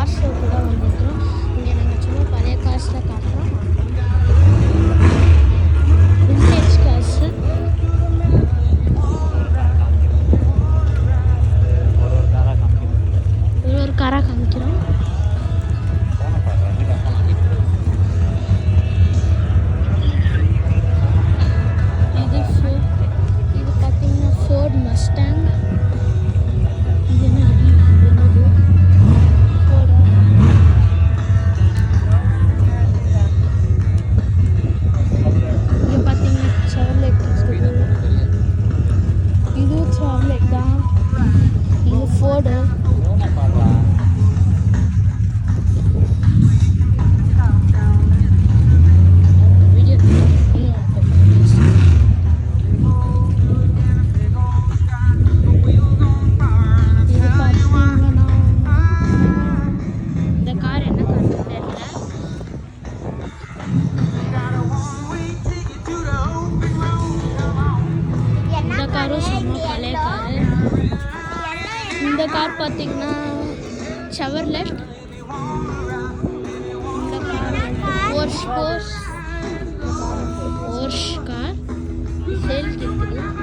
காசில் கூட வந்துருக்கிறோம். இங்கே நாங்கள் சும்மா பழைய காசில் காட்டுறோம். விண்டேஜ் காசு ஒரு காராக காமிக்கிறோம். இது பார்த்தீங்கன்னா ஃபோர்ட் மஸ்டாங். இது என்னது இங்கே பார்த்தீங்கன்னா சார்லெட் இருக்குது. இது சார்லெட் தான். இது ஃபோர்டு. இந்த கார் பார்த்தீங்கன்னா செவர்லெட். இந்த கார் போர்ஷ் கார் சேல்க்கு இருக்குது.